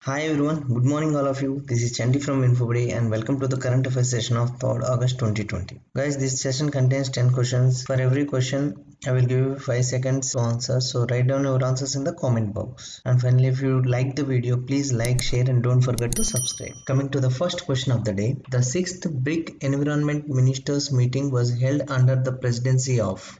Hi everyone, good morning all of you. This is Chandy from InfoBuddy and welcome to the current affairs session of 3rd August 2020. Guys, this session contains 10 questions. For every question, I will give you 5 seconds to answer. So write down your answers in the comment box. And finally, if you like the video, please like, share and don't forget to subscribe. Coming to the first question of the day. The 6th BRIC Environment Ministers meeting was held under the presidency of.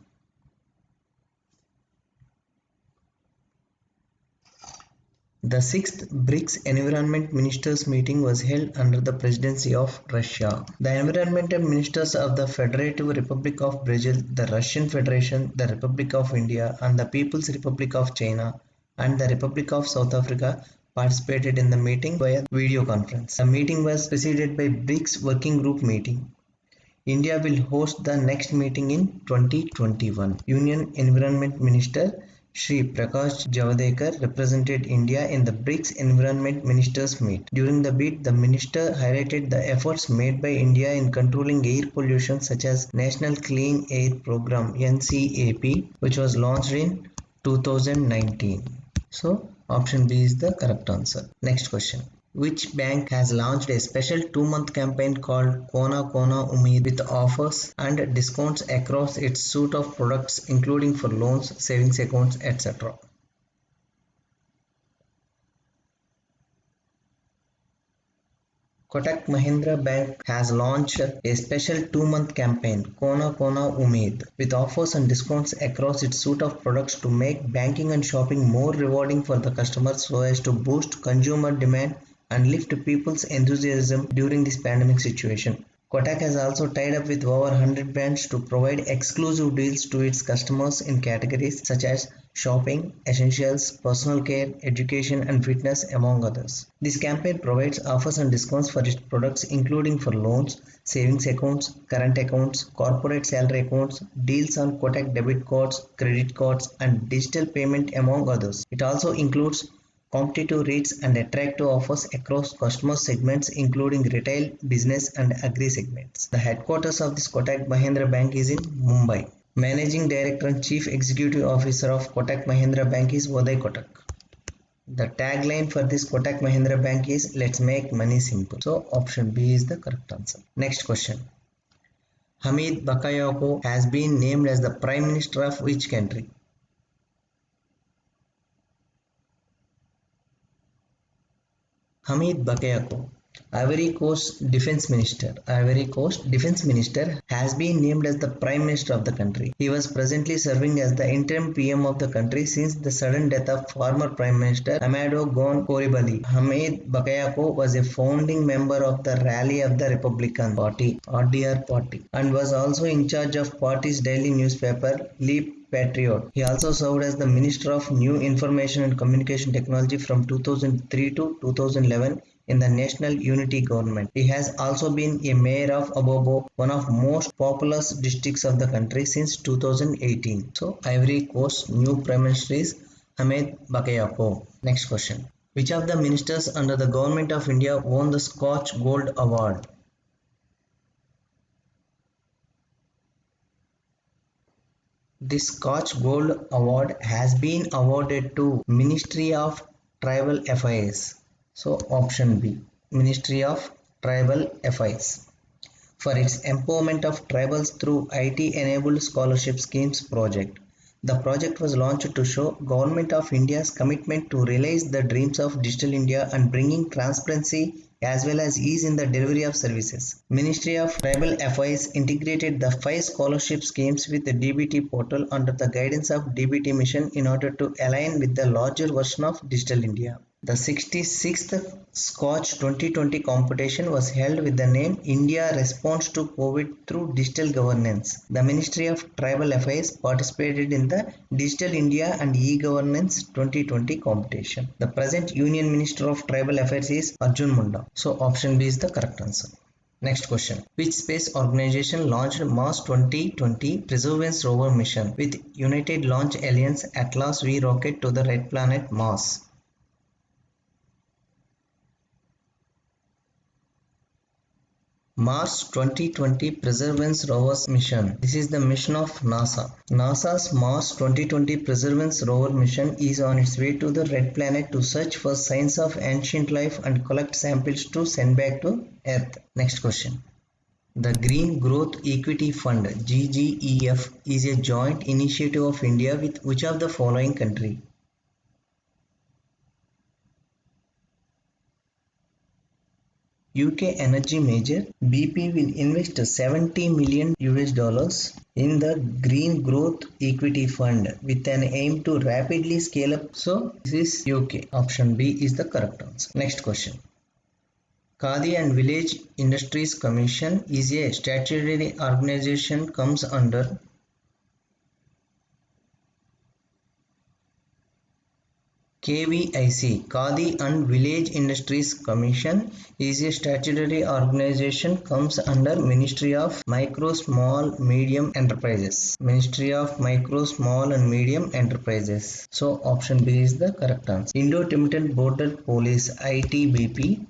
The 6th BRICS Environment Ministers meeting was held under the presidency of Russia. The environmental ministers of the Federative Republic of Brazil, the Russian Federation, the Republic of India, and the People's Republic of China and the Republic of South Africa participated in the meeting via video conference. The meeting was preceded by BRICS Working Group meeting. India will host the next meeting in 2021. Union Environment Minister Shri Prakash Javadekar represented India in the BRICS Environment Ministers meet. During the meet, the minister highlighted the efforts made by India in controlling air pollution such as National Clean Air Program NCAP, which was launched in 2019. So option B is the correct answer. Next question. Which bank has launched a special 2-month campaign called Kona Kona Umeed with offers and discounts across its suite of products including for loans, savings accounts, etc. Kotak Mahindra Bank has launched a special 2-month campaign, Kona Kona Umeed, with offers and discounts across its suite of products to make banking and shopping more rewarding for the customers so as to boost consumer demand and lift people's enthusiasm during this pandemic situation. Kotak has also tied up with over 100 brands to provide exclusive deals to its customers in categories such as shopping, essentials, personal care, education and fitness among others. This campaign provides offers and discounts for its products including for loans, savings accounts, current accounts, corporate salary accounts, deals on Kotak debit cards, credit cards and digital payment among others. It also includes competitive rates and attractive offers across customer segments including retail, business and agri segments. The headquarters of this Kotak Mahindra Bank is in Mumbai. Managing Director and Chief Executive Officer of Kotak Mahindra Bank is Uday Kotak. The tagline for this Kotak Mahindra Bank is "Let's make money simple." So option B is the correct answer. Next question. Hamid Bakayoko has been named as the Prime Minister of which country? Hamid Bakayoko, Ivory Coast Defense Minister. Ivory Coast Defense Minister has been named as the Prime Minister of the country. He was presently serving as the interim PM of the country since the sudden death of former Prime Minister Amadou Gon Coulibaly. Hamid Bakayoko was a founding member of the Rally of the Republican Party (RDR) party and was also in charge of party's daily newspaper Le Patriot. He also served as the Minister of New Information and Communication Technology from 2003 to 2011 in the National Unity Government. He has also been a mayor of Abobo, one of most populous districts of the country since 2018. So Ivory Coast new Prime Minister is Hamid Bakayoko. Next question. Which of the ministers under the Government of India won the Scotch Gold Award? The Scotch Gold Award has been awarded to Ministry of Tribal Affairs. So option B, Ministry of Tribal Affairs, for its empowerment of tribals through IT-enabled scholarship schemes project. The project was launched to show Government of India's commitment to realize the dreams of Digital India and bringing transparency as well as ease in the delivery of services. Ministry of Tribal Affairs integrated the 5 scholarship schemes with the DBT portal under the guidance of DBT mission in order to align with the larger version of Digital India. The 66th Scotch 2020 competition was held with the name India Response to COVID through Digital Governance. The Ministry of Tribal Affairs participated in the Digital India and E-Governance 2020 competition. The present Union Minister of Tribal Affairs is Arjun Munda. So option B is the correct answer. Next question. Which space organization launched Mars 2020 Perseverance rover mission with United Launch Alliance Atlas V rocket to the red planet Mars? Mars 2020 Perseverance rover mission. This is the mission of NASA. NASA's Mars 2020 Perseverance rover mission is on its way to the red planet to search for signs of ancient life and collect samples to send back to Earth. Next question. The Green Growth Equity Fund (GGEF) is a joint initiative of India with which of the following country? UK energy major BP will invest $70 million in the Green Growth Equity Fund with an aim to rapidly scale up. So this is UK. Option B is the correct answer. Next question. Khadi and Village Industries Commission is a statutory organization comes under KVIC. Khadi and Village Industries Commission is a statutory organization comes under Ministry of Micro, Small, Medium Enterprises. Ministry of Micro, Small and Medium Enterprises. So option B is the correct answer. Indo-Tibetan Border Police ITBP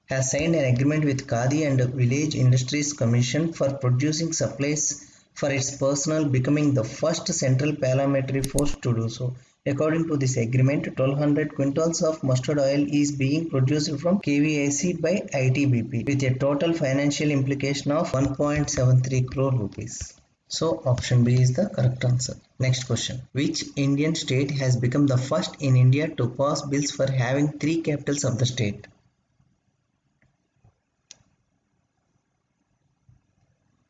has signed an agreement with Khadi and Village Industries Commission for producing supplies for its personnel, becoming the first central paramilitary force to do so. According to this agreement, 1200 quintals of mustard oil is being produced from KVIC by ITBP with a total financial implication of 1.73 crore rupees. So option B is the correct answer. Next question. Which Indian state has become the first in India to pass bills for having 3 capitals of the state?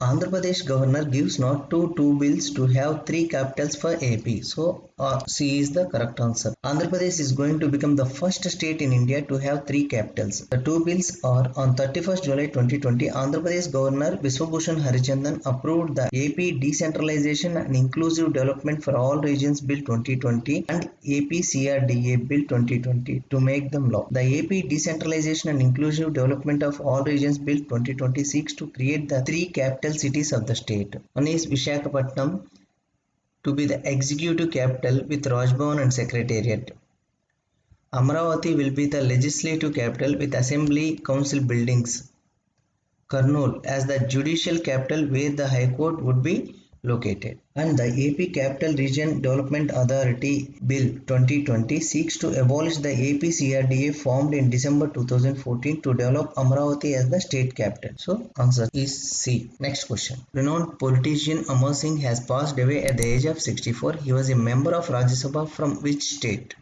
Andhra Pradesh governor gives nod to 2 bills to have 3 capitals for AP. So C is the correct answer. Andhra Pradesh is going to become the first state in India to have 3 capitals. The 2 bills are on 31st July 2020. Andhra Pradesh Governor Biswabhushan Harichandan approved the AP Decentralization and Inclusive Development for All Regions Bill 2020 and AP CRDA Bill 2020 to make them law. The AP Decentralization and Inclusive Development of All Regions Bill 2020 seeks to create the 3 capital cities of the state. One is Visakhapatnam to be the executive capital with Rajbhavan and Secretariat. Amaravati will be the legislative capital with Assembly Council buildings. Kurnool as the judicial capital where the High Court would be located. And the AP Capital Region Development Authority Bill 2020 seeks to abolish the AP CRDA formed in December 2014 to develop Amaravati as the state capital. So answer is C. Next question. Renowned politician Amar Singh has passed away at the age of 64. He was a member of Rajya Sabha from which state?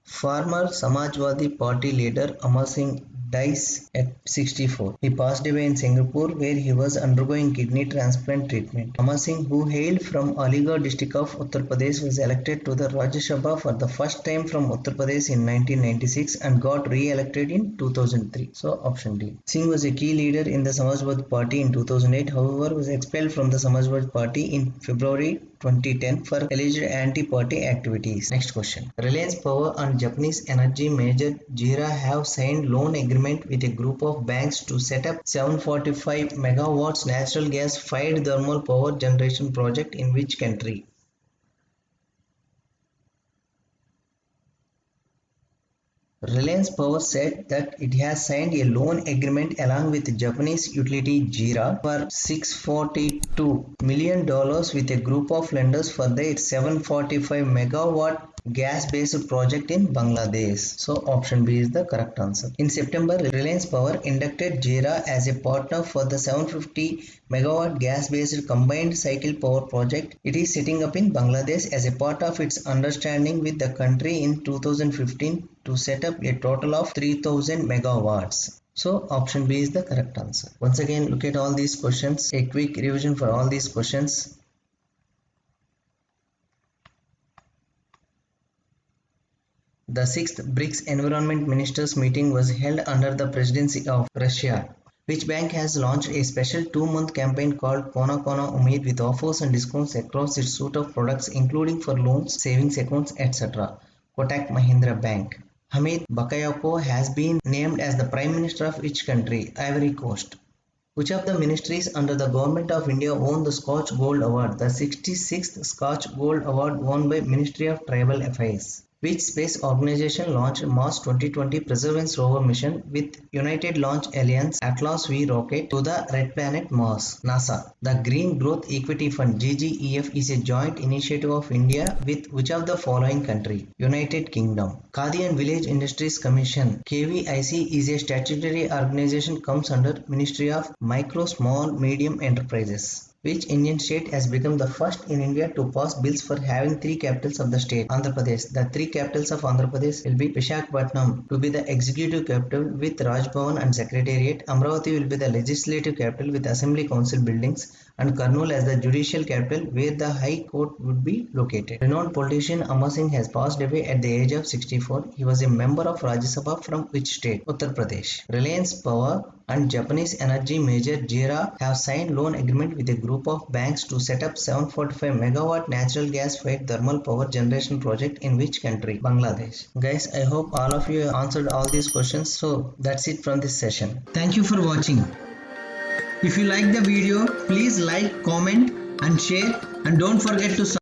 Former Samajwadi Party leader Amar Singh dies at 64. He passed away in Singapore where he was undergoing kidney transplant treatment. Amar Singh, who hailed from Aligarh district of Uttar Pradesh, was elected to the Rajya Sabha for the first time from Uttar Pradesh in 1996 and got re-elected in 2003. So option D. Singh was a key leader in the Samajwadi Party in 2008, however was expelled from the Samajwadi Party in February 2010 for alleged anti-party activities. Next question. Reliance Power and Japanese energy major JERA have signed loan agreement with a group of banks to set up 745 megawatts natural gas fired thermal power generation project in which country? Reliance Power said that it has signed a loan agreement along with Japanese utility JERA for $642 million with a group of lenders for their 745 megawatt gas-based project in Bangladesh. So option B is the correct answer. In September, Reliance Power inducted JERA as a partner for the 750 megawatt gas-based combined cycle power project it is setting up in Bangladesh as a part of its understanding with the country in 2015 to set up a total of 3000 megawatts. So option B is the correct answer. Once again, look at all these questions. A quick revision for all these questions. The 6th BRICS Environment Ministers meeting was held under the presidency of Russia. Which bank has launched a special 2-month campaign called Kona Kona Umeed with offers and discounts across its suite of products including for loans, savings accounts, etc. Kotak Mahindra Bank. Hamid Bakayoko has been named as the Prime Minister of which country? Ivory Coast. Which of the ministries under the Government of India won the Scotch Gold Award? The 66th Scotch Gold Award won by Ministry of Tribal Affairs. Which space organization launched Mars 2020 Perseverance rover mission with United Launch Alliance Atlas V rocket to the red planet Mars? NASA. The Green Growth Equity Fund GGEF is a joint initiative of India with which of the following country? United Kingdom. Khadi and Village Industries Commission KVIC is a statutory organization comes under Ministry of Micro, Small, Medium Enterprises. Which Indian state has become the first in India to pass bills for having three capitals of the state? Andhra Pradesh. The three capitals of Andhra Pradesh will be Visakhapatnam to be the executive capital with Raj Bhavan and Secretariat. Amravati will be the legislative capital with Assembly Council buildings, and Kurnool as the judicial capital where the High Court would be located. Renowned politician Amar Singh has passed away at the age of 64. He was a member of Rajya Sabha from which state? Uttar Pradesh. Reliance Power and Japanese energy major JERA have signed loan agreement with a group of banks to set up 745 megawatt natural gas fired thermal power generation project in which country? Bangladesh. Guys, I hope all of you answered all these questions. So that's it from this session. Thank you for watching. If you like the video, please like, comment and share, and don't forget to subscribe.